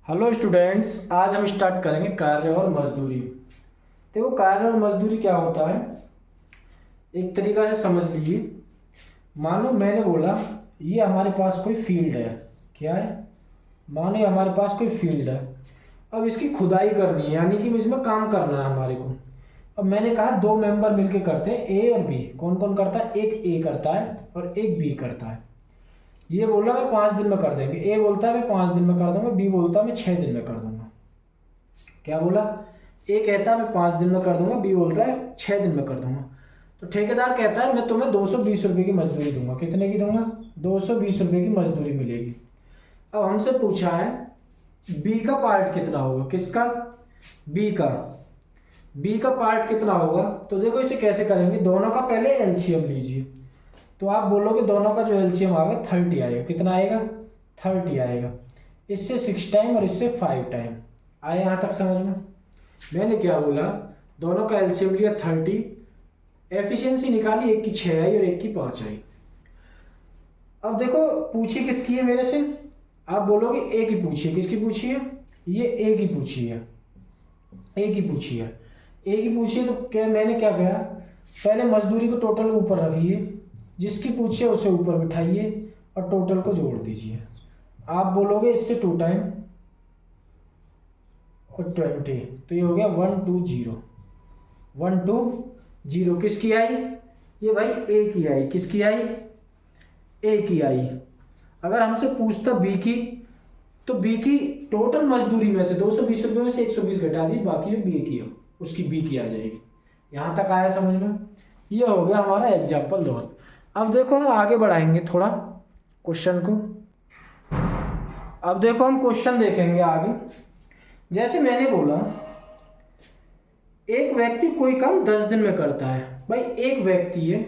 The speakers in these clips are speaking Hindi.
हेलो स्टूडेंट्स, आज हम स्टार्ट करेंगे कार्य और मजदूरी। देखो, कार्य और मजदूरी क्या होता है, एक तरीका से समझ लीजिए। मानो मैंने बोला ये हमारे पास कोई फील्ड है। क्या है? मानो ये हमारे पास कोई फील्ड है। अब इसकी खुदाई करनी है, यानी कि इसमें काम करना है हमारे को। अब मैंने कहा दो मेंबर मिलके करते हैं, ए और बी। कौन कौन करता है? एक ए करता है और एक बी करता है। ये बोला मैं 5 दिन में कर देंगे, ए बोलता है मैं 5 दिन में कर दूंगा, बी बोलता है मैं 6 दिन में कर दूंगा। क्या बोला? ए कहता है मैं 5 दिन में कर दूंगा, बी बोलता है 6 दिन में कर दूंगा। तो ठेकेदार कहता है मैं तुम्हें 220 रुपये की मजदूरी दूंगा। कितने की दूंगा? 220 रुपये की मजदूरी मिलेगी। अब हमसे पूछा है बी का पार्ट कितना होगा। किसका? बी का। बी का पार्ट कितना होगा? तो देखो इसे कैसे करेंगे, दोनों का पहले एलसीएम लीजिए। तो आप बोलोगे दोनों का जो एलसीएम आएगा 30 आएगा। कितना आएगा? 30 आएगा। इससे 6 टाइम और इससे 5 टाइम। आए यहाँ तक समझ में? मैंने क्या बोला, दोनों का एलसीएम लिया 30, एफिशिएंसी निकाली, एक की 6 आई और एक की 5 आई। अब देखो पूछी किसकी है मेरे से? आप बोलोगे ए की पूछी है। किसकी पूछी है? ये ए की पूछी है। ए की पूछी है। ए की पूछी है तो क्या मैंने क्या कहा, पहले मजदूरी को टोटल ऊपर रखिए, जिसकी पूछे उसे ऊपर बिठाइए और टोटल को जोड़ दीजिए। आप बोलोगे इससे 2 टाइम और 20, तो ये हो गया 120। 120 किसकी आई? ये भाई ए की आई। किसकी आई? ए की आई। अगर हमसे पूछता बी की, तो बी की टोटल मजदूरी में से 220 रुपये में से 120 घटा दी, बाकी बी की हो, उसकी बी की आ जाएगी। यहाँ तक आया समझ में? ये हो गया हमारा एग्जाम्पल 2। अब देखो हम आगे बढ़ाएंगे थोड़ा क्वेश्चन को। अब देखो हम क्वेश्चन देखेंगे आगे। जैसे मैंने बोला एक व्यक्ति कोई काम 10 दिन में करता है। भाई एक व्यक्ति है,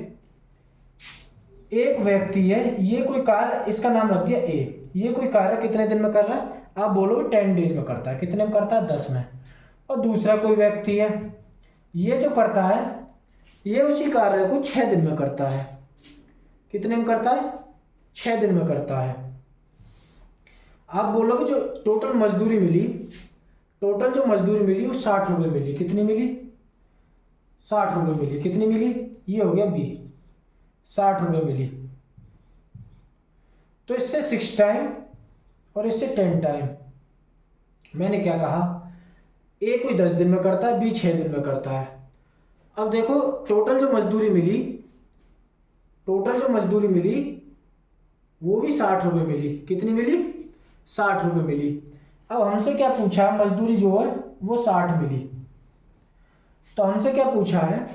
ये कोई कार्य, इसका नाम रख दिया ए। ये कोई कार्य कितने दिन में कर रहा है? आप बोलोगे 10 डेज में करता है। कितने में करता है? 10 में। और दूसरा कोई व्यक्ति है, ये जो करता है ये उसी कार्य को 6 दिन में करता है। कितने में करता है? 6 दिन में करता है। आप बोलोगे जो टोटल मजदूरी मिली, टोटल जो मजदूरी मिली वो 60 रुपये मिली। कितनी मिली? 60 रुपये मिली। कितनी मिली? ये हो गया बी, 60 रुपये मिली। तो इससे 6 टाइम और इससे 10 टाइम। मैंने क्या कहा, ए कोई 10 दिन में करता है, बी 6 दिन में करता है। अब देखो टोटल जो मजदूरी मिली, वो भी 60 रुपये मिली। कितनी मिली? 60 रुपये मिली। अब हमसे क्या पूछा, मजदूरी जो है वो 60 मिली, तो हमसे क्या पूछा है,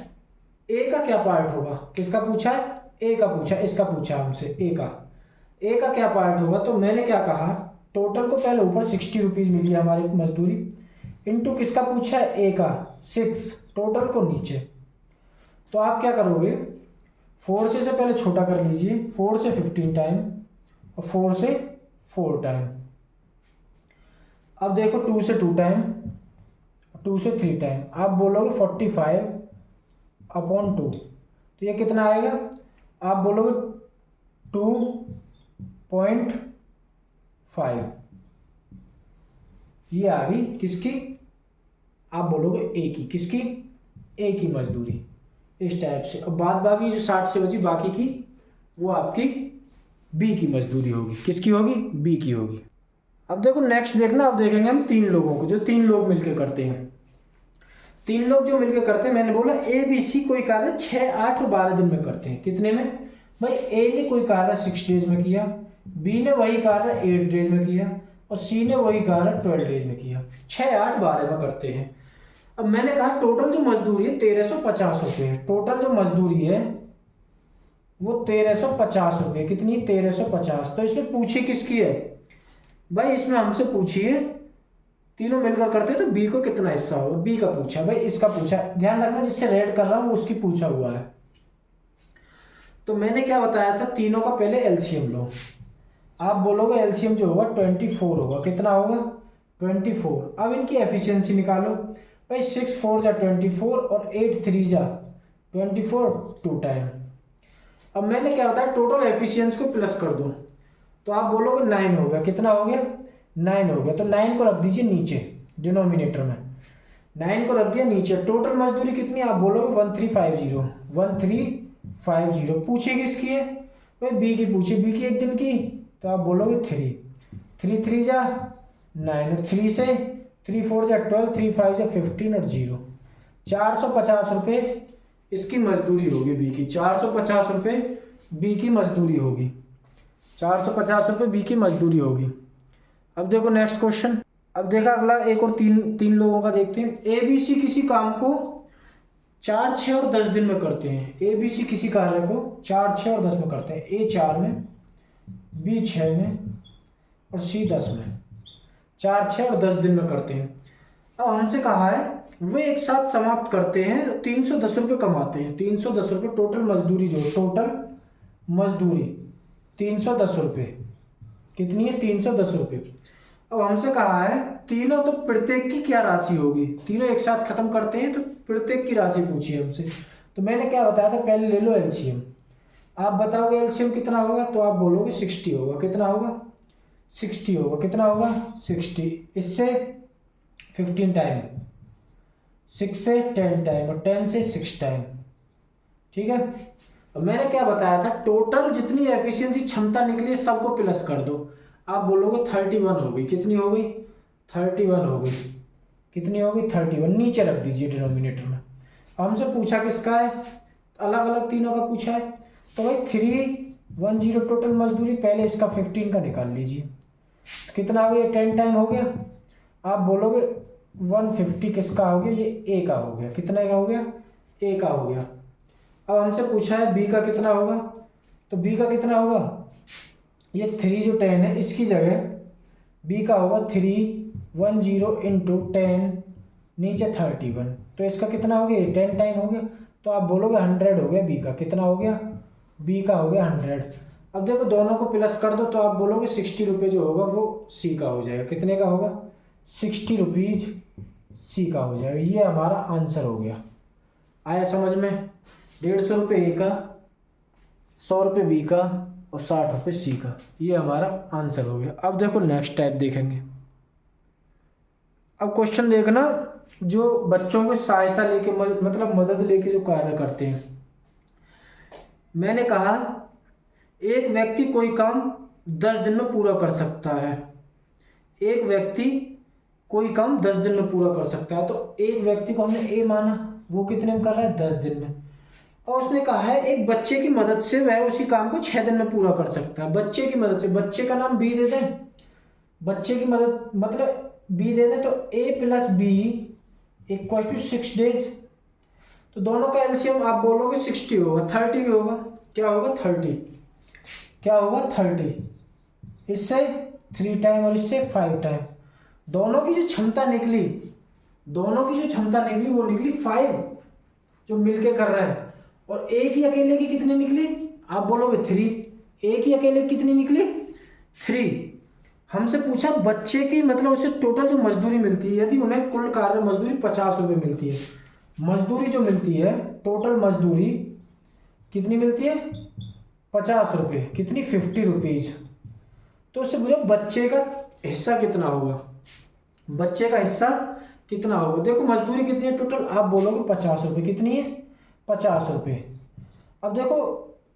ए का क्या पार्ट होगा। किसका पूछा है? ए का पूछा, इसका पूछा हमसे ए का क्या पार्ट होगा। तो मैंने क्या कहा, टोटल को पहले ऊपर 60 रुपीज़ मिली हमारी मजदूरी, इनटू किसका पूछा है? ए का 6, टोटल को नीचे। तो आप क्या करोगे, 4 से पहले छोटा कर लीजिए, 4 से 15 टाइम और 4 से 4 टाइम। अब देखो 2 से 2 टाइम, 2 से 3 टाइम। आप बोलोगे 45/2, तो ये कितना आएगा? आप बोलोगे 2.5। ये आ गई किसकी? आप बोलोगे ए की। किसकी? ए की मजदूरी। इस टाइप से। अब बाद बाकी जो 60 से बची बाकी की, वो आपकी बी की मजदूरी होगी। किसकी होगी? बी की होगी। अब देखो नेक्स्ट देखना, अब देखेंगे हम 3 लोगों को, जो 3 लोग मिलकर करते हैं। 3 लोग जो मिलकर करते हैं, मैंने बोला ए बी सी कोई कार्य 6, 8 और 12 दिन में करते हैं। कितने में? भाई ए ने कोई कार्य 6 डेज में किया, बी ने वही कार्य 8 डेज में किया और सी ने वही कार्य 12 डेज में किया। 6, 8, 12 में करते हैं। अब मैंने कहा टोटल जो मजदूरी है 1350 रुपये है। टोटल जो मजदूरी है वो 1350 रुपये। कितनी? 1350। तो इसमें पूछी किसकी है? भाई इसमें हमसे पूछी है, तीनों मिलकर करते हैं तो बी को कितना हिस्सा होगा, बी का पूछा। भाई इसका पूछा, ध्यान रखना जिससे रेड कर रहा हूं उसकी पूछा हुआ है। तो मैंने क्या बताया था, तीनों का पहले एलसीएम लो। आप बोलोगे एलसीएम जो होगा 24 होगा। कितना होगा? 24। अब इनकी एफिशिएंसी निकालो। भाई 6 4 जा 24 और 8 3 जा 24, 2 टाइम। अब मैंने क्या बताया, टोटल एफिशिएंसी को प्लस कर दो, तो आप बोलोगे 9 हो गया। कितना हो गया? 9 हो गया, तो 9 को रख दीजिए नीचे डिनोमिनेटर में, 9 को रख दिया नीचे। टोटल मजदूरी कितनी आप बोलोगे 1350, 1350 पूछे किसकी है भाई, बी की पूछे, बी की एक दिन की, तो आप बोलोगे 3, 3 3 जा 9 और 3 से 3 4 जा 12, 3 5 जा 15 और 0, 450 रुपये इसकी मजदूरी होगी बी की, 450 रुपये बी की मजदूरी होगी, 450 रुपये बी की मजदूरी होगी। अब देखो नेक्स्ट क्वेश्चन। अब देखा अगला एक और तीन लोगों का देखते हैं। ए बी सी किसी काम को 4 6 और 10 दिन में करते हैं। ए बी सी किसी कार्य को 4 6 और 10 में करते हैं। ए 4 में, बी 6 में और सी 10 में, 4 6 और 10 दिन में करते हैं। अब हमसे कहा है वे एक साथ समाप्त करते हैं, 310 रुपये कमाते हैं। 310 रुपये टोटल मजदूरी, जो टोटल मजदूरी 310 रुपये, कितनी है 310 रुपये। अब हमसे कहा है तीनों, तो प्रत्येक की क्या राशि होगी, तीनों एक साथ खत्म करते हैं तो प्रत्येक की राशि पूछी है हमसे। तो मैंने क्या बताया था, पहले ले लो एलसीएम। आप बताओगे एलसीएम कितना होगा, तो आप बोलोगे 60 होगा। कितना होगा 60 होगा। कितना होगा 60, इससे 15 टाइम, 6 से 10 टाइम और 10 से 6 टाइम, ठीक है। अब मैंने क्या बताया था, टोटल जितनी एफिशिएंसी क्षमता निकली है सबको प्लस कर दो। आप बोलोगे 31 हो गई। कितनी हो गई 31 हो गई। कितनी होगी 31, नीचे रख दीजिए डिनोमिनेटर में। हमसे पूछा किसका है, अलग अलग तीनों का पूछा है, तो भाई 310 टोटल मजदूरी, पहले इसका 15 का निकाल लीजिए, तो कितना हो गया 10 टाइम हो गया। आप बोलोगे 150 किसका हो गया, ये ए का हो गया। कितने का हो गया, ए का हो गया। अब हमसे पूछा है बी का कितना होगा, तो बी का कितना होगा, ये 3 जो 10 है इसकी जगह बी का होगा 310 इंटू 10 नीचे 31, तो इसका कितना हो गया 10 टाइम हो गया, तो आप बोलोगे 100 हो गया बी का। कितना हो गया, बी का हो गया 100। अब देखो दोनों को प्लस कर दो, तो आप बोलोगे 60 रुपये जो होगा वो सी का हो जाएगा। कितने का होगा 60 रुपीज सी का हो जाएगा। ये हमारा आंसर हो गया। आया समझ में, 150 रुपये ए का, 100 रुपये बी का और 60 रुपये सी का, ये हमारा आंसर हो गया। अब देखो नेक्स्ट टाइप देखेंगे। अब क्वेश्चन देखना, जो बच्चों को सहायता लेके मतलब मदद लेके जो कार्य करते हैं। मैंने कहा एक व्यक्ति कोई काम 10 दिन में पूरा कर सकता है। एक व्यक्ति कोई काम 10 दिन में पूरा कर सकता है, तो एक व्यक्ति को हमने ए माना, वो कितने में कर रहा है 10 दिन में। और उसने कहा है एक बच्चे की मदद से वह उसी काम को 6 दिन में पूरा कर सकता है। बच्चे की मदद से, बच्चे का नाम बी दे दें, बच्चे की मदद मतलब बी दे दें, तो A plus B equal to 6 days. तो दोनों का एलसीएम आप बोलोगे 60 होगा, 30 होगा। क्या होगा 30, क्या होगा 30, इससे 3 टाइम और इससे 5 टाइम। दोनों की जो क्षमता निकली, दोनों की जो क्षमता निकली वो निकली 5 जो मिलके कर रहा है। और एक ही अकेले की कितनी निकली, आप बोलोगे 3। एक ही अकेले कितनी निकली 3। हमसे पूछा बच्चे की मतलब उसे टोटल जो मजदूरी मिलती है, यदि उन्हें कुल कार्य मजदूरी 50 रुपये मिलती है, मजदूरी जो मिलती है टोटल मजदूरी कितनी मिलती है 50 रुपये, कितनी 50 रुपीज। तो उससे पूछा बच्चे का हिस्सा कितना होगा, बच्चे का हिस्सा कितना होगा। देखो मजदूरी कितनी है टोटल, आप बोलोगे 50 रुपये। कितनी है 50 रुपये। अब देखो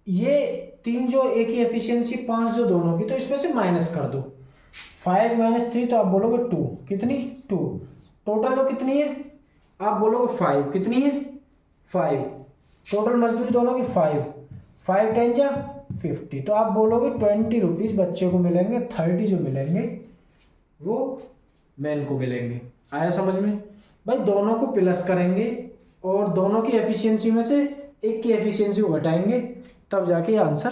ये 3 जो एक ही एफिशिएंसी, 5 जो दोनों की, तो इसमें से माइनस कर दो, 5 - 3, तो आप बोलोगे 2। कितनी 2। टोटल तो कितनी है, आप बोलोगे 5। कितनी है 5। टोटल मजदूरी दोनों की 5, 5 10 जा 50, तो आप बोलोगे 20 रुपीज़ बच्चे को मिलेंगे, 30 जो मिलेंगे वो मैन को मिलेंगे। आया समझ में भाई। दोनों को प्लस करेंगे और दोनों की एफिशिएंसी में से एक की एफिशिएंसी को घटाएंगे, तब जाके आंसर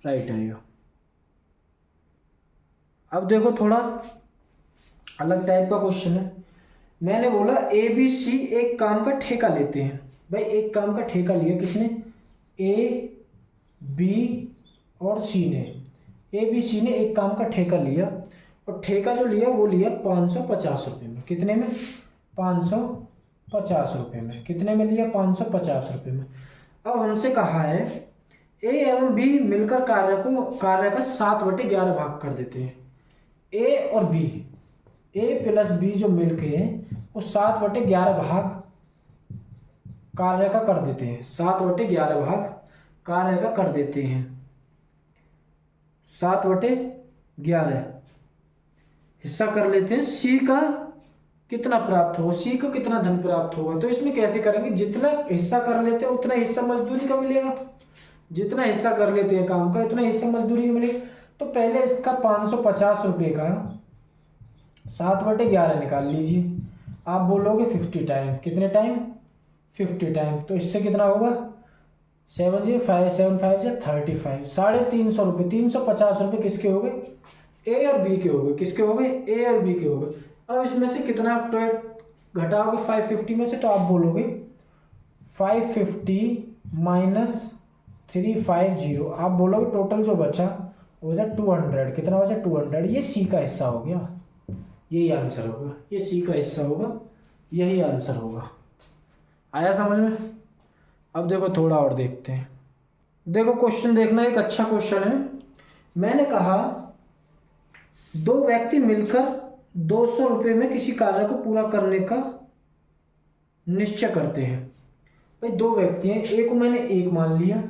राइट आएगा। अब देखो थोड़ा अलग टाइप का क्वेश्चन है। मैंने बोला ए बी सी एक काम का ठेका लेते हैं। भाई एक काम का ठेका लिया किसने, ए बी और सी ने, ए बी सी ने एक काम का ठेका लिया, और ठेका जो लिया वो लिया 550 रुपये में। कितने में 550 रुपये में। कितने में लिया 550 रुपये में। अब हमसे कहा है ए एवं बी मिलकर कार्य का 7/11 भाग कर देते हैं। ए और बी, ए प्लस बी जो मिलके वो 7/11 भाग कार्य का कर देते हैं, 7/11 भाग कार्य का कर देते हैं, 7/11 हिस्सा कर लेते हैं। सी का कितना प्राप्त होगा, सी को कितना धन प्राप्त होगा, तो इसमें कैसे करेंगे, जितना हिस्सा कर लेते हैं उतना हिस्सा मजदूरी का मिलेगा, जितना हिस्सा कर लेते हैं काम का उतना हिस्सा मजदूरी का मिलेगा। तो पहले इसका 550 रुपये का 7/11 निकाल लीजिए। आप बोलोगे 50 टाइम, कितने टाइम, 50 टाइम, तो इससे कितना होगा 7 जी 5 7 5 से 35, 350 रुपये, 350 रुपये किसके हो गए, ए और बी के हो गए, किसके हो गए, ए और बी के हो गए। अब इसमें से कितना घटाओगे 550 में से, तो आप बोलोगे 550 माइनस 350, आप बोलोगे टोटल जो बचा वो बचा 200, कितना बचा 200, ये सी का हिस्सा हो गया, यही आंसर होगा, ये सी का हिस्सा होगा, यही आंसर होगा। आया समझ में। अब देखो थोड़ा और देखते हैं, देखो क्वेश्चन देखना, एक अच्छा क्वेश्चन है। मैंने कहा 2 व्यक्ति मिलकर 200 रुपये में किसी कार्य को पूरा करने का निश्चय करते हैं। भाई 2 व्यक्ति हैं, एक को मैंने 1 मान लिया,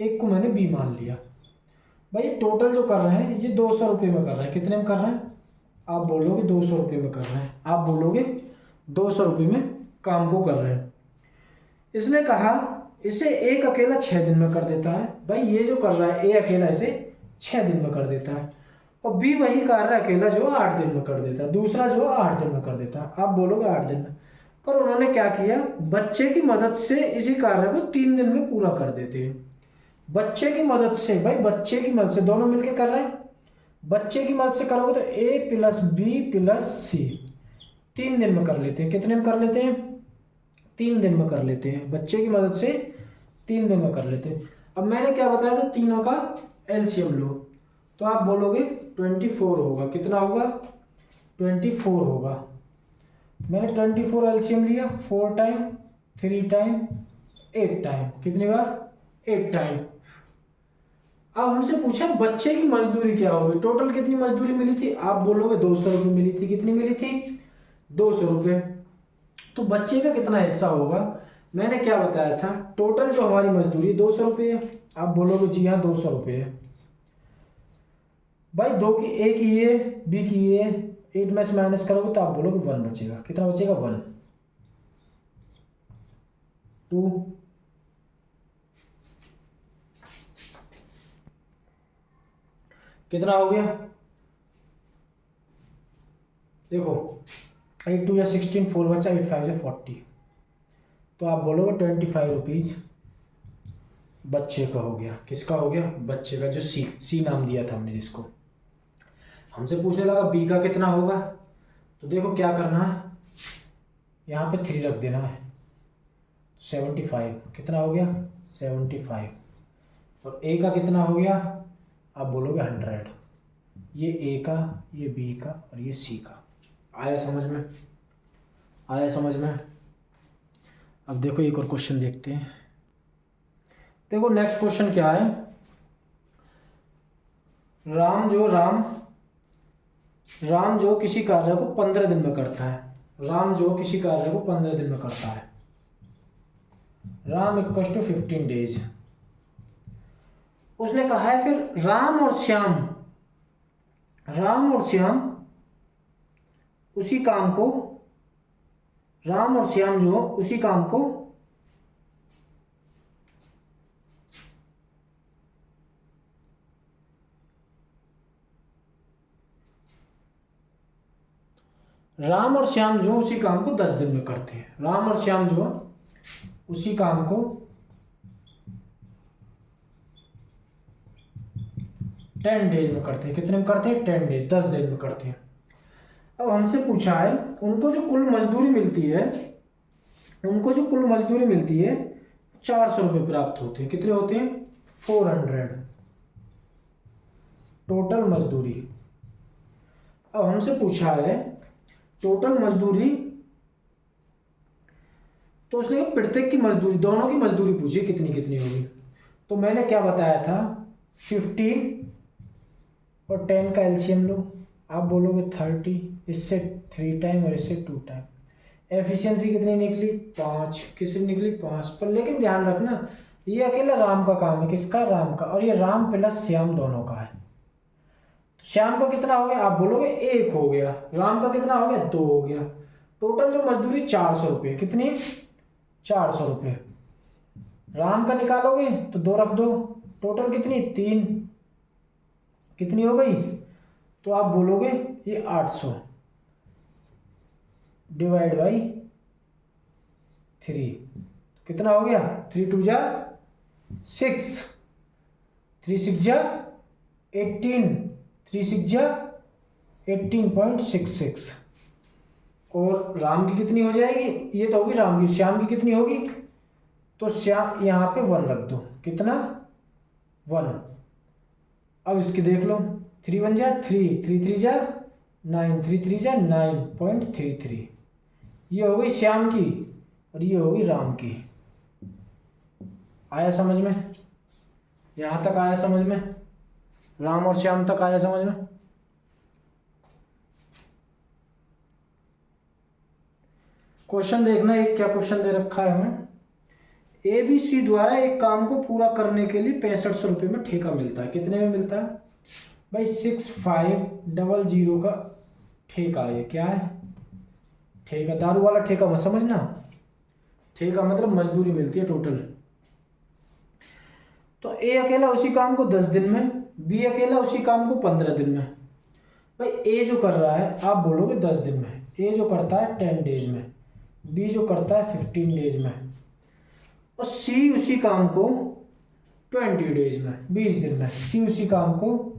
एक को मैंने बी मान लिया। भाई टोटल जो कर रहे हैं ये 200 रुपये में कर रहे हैं, कितने में कर रहे हैं, आप बोलोगे 200 रुपये में कर रहे हैं, आप बोलोगे 200 रुपये में काम को कर रहे हैं। इसने कहा इसे एक अकेला 6 दिन में कर देता है। भाई ये जो कर रहा है ए अकेला इसे 6 दिन में कर देता है, और बी वही कार्य अकेला जो 8 दिन में कर देता है, दूसरा जो 8 दिन में कर देता है, आप बोलोगे 8 दिन में। पर उन्होंने क्या किया, बच्चे की मदद से इसी कार्य को 3 दिन में पूरा कर देते हैं। बच्चे की मदद से, भाई बच्चे की मदद से दोनों मिलके कर रहे हैं, बच्चे की मदद से करोगे तो ए प्लस बी प्लस सी 3 दिन में कर लेते हैं, कितने में कर लेते हैं, 3 दिन में कर लेते हैं, बच्चे की मदद से 3 दिन में कर लेते हैं। अब मैंने क्या बताया था, तीनों का एलसीएम लो, तो आप बोलोगे 24 होगा, कितना होगा 24 होगा। मैंने 24 एलसीएम लिया, 4 टाइम 3 टाइम 8 टाइम, कितनी बार 8 टाइम। अब हमसे पूछा बच्चे की मजदूरी क्या होगी, टोटल कितनी मजदूरी मिली थी, आप बोलोगे 200 रुपये मिली थी, कितनी मिली थी 200 रुपये। तो बच्चे का कितना हिस्सा होगा, मैंने क्या बताया था, टोटल जो हमारी मजदूरी 200 रुपये है, आप बोलोगे जी हाँ 200 रुपये है। भाई 2 की ए की ए बी की ए 8 में से माइनस करोगे तो आप बोलोगे 1 बचेगा, कितना बचेगा 1 2 कितना हो गया, देखो 8 2 या 16, 4 बचा, 8 5 या 40, तो आप बोलोगे 25 रुपीज बच्चे का हो गया, किसका हो गया, बच्चे का, जो सी नाम दिया था हमने जिसको। हमसे पूछने लगा बी का कितना होगा, तो देखो क्या करना है, यहाँ पे 3 रख देना है, 75 कितना हो गया 75, और ए का कितना हो गया, आप बोलोगे 100, ये ए का, ये बी का और ये सी का। आया समझ में, आया समझ में। अब देखो एक और क्वेश्चन देखते हैं, देखो नेक्स्ट क्वेश्चन क्या है, राम जो किसी कार्य को 15 दिन में करता है, राम जो किसी कार्य को 15 दिन में करता है, राम = 15 डेज। उसने कहा है फिर राम और श्याम उसी काम को, राम और श्याम जो उसी काम को राम और श्याम जो उसी काम को 10 दिन में करते हैं, राम और श्याम जो उसी काम को 10 डेज में करते हैं, कितने में करते हैं 10 डेज, 10 दिन में करते हैं। अब हमसे पूछा है उनको जो कुल मजदूरी मिलती है, 400 रुपये प्राप्त होते हैं, कितने होते हैं 400 टोटल मजदूरी। अब हमसे पूछा है टोटल मजदूरी, तो उसने प्रत्येक की मजदूरी, दोनों की मजदूरी पूछी कितनी कितनी होगी। तो मैंने क्या बताया था 15 और 10 का एलसीएम लो, आप बोलोगे 30, इससे 3 टाइम और इससे 2 टाइम। एफिशिएंसी कितनी निकली? 5। किसकी निकली? 5 पर। लेकिन ध्यान रखना ये अकेला राम का काम है। किसका? राम का। और ये राम प्लस श्याम दोनों का है। तो श्याम का कितना हो गया? आप बोलोगे 1 हो गया। राम का कितना हो गया? 2 हो गया। टोटल जो मजदूरी 400 रुपये। कितनी? 400 रुपये। राम का निकालोगे तो 2 रख दो, टोटल कितनी? 3। कितनी हो गई? तो आप बोलोगे ये 800 डिवाइड बाई 3। कितना हो गया? 3 2 जा 6, 3 6 जा 18, 3 6 जा 18.66। और राम की कितनी हो जाएगी? ये तो होगी राम की। श्याम की कितनी होगी? तो श्याम यहाँ पे 1 रख दो। कितना? 1। अब इसकी देख लो, 3 1 जा 3, 3 3 जा 9, 3 3 जा 9.33। ये हो गई श्याम की और ये होगी राम की। आया समझ में? यहाँ तक आया समझ में? राम और श्याम तक आया समझ में? क्वेश्चन देखना, एक क्या क्वेश्चन दे रखा है हमें। ABC द्वारा एक काम को पूरा करने के लिए 6500 रुपये में ठेका मिलता है। कितने में मिलता है भाई? 6500 का ठेका। ये क्या है? ठेका, दारू वाला ठेका मत समझना। ठेका मतलब मजदूरी मिलती है टोटल। तो ए अकेला उसी काम को 10 दिन में, बी अकेला उसी काम को 15 दिन में। भाई ए जो कर रहा है आप बोलोगे 10 दिन में, ए जो करता है 10 डेज में, बी जो करता है 15 डेज में, और सी उसी काम को 20 डेज में, 20 दिन में। सी उसी काम को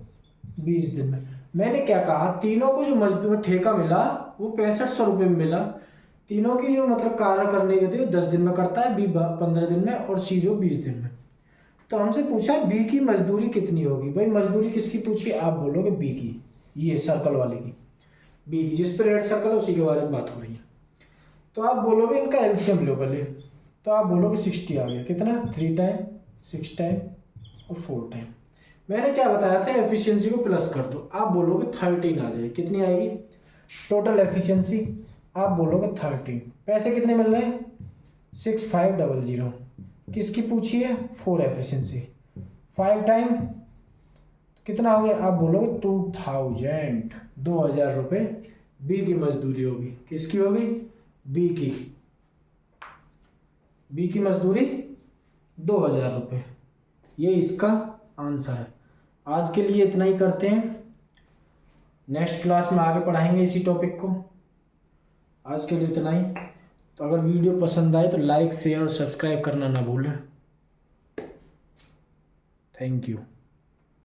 20 दिन में। मैंने क्या कहा? तीनों को जो मजदूर ठेका मिला वो 6500 रुपये में मिला। तीनों की जो मतलब कार्य करने के थे 10 दिन में करता है, बी 15 दिन में और सी जो 20 दिन में। तो हमसे पूछा बी की मजदूरी कितनी होगी। भाई मजदूरी किसकी पूछी? आप बोलोगे बी की, ये सर्कल वाले की, बी की, जिस पर रेड सर्कल है उसी के बारे में बात हो रही है। तो आप बोलोगे इनका एलसीएम लो पहले। तो आप बोलोगे 60 आ गया। कितना? 3 टाइम, 6 टाइम और 4 टाइम। मैंने क्या बताया था? एफिशिएंसी को प्लस कर दो। आप बोलोगे 13 आ जाएगी। कितनी आएगी टोटल एफिशिएंसी? आप बोलोगे 13। पैसे कितने मिल रहे हैं? 6500। किसकी पूछी है? 4 एफिशिएंसी। 5 टाइम कितना हो गया? आप बोलोगे 2000 रुपये बी की मजदूरी होगी। किसकी होगी? बी की। बी की मजदूरी 2000 रुपये। ये इसका आंसर है। आज के लिए इतना ही करते हैं, नेक्स्ट क्लास में आगे पढ़ाएंगे इसी टॉपिक को। आज के लिए इतना ही। तो अगर वीडियो पसंद आए तो लाइक, शेयर और सब्सक्राइब करना ना भूलें। Thank you.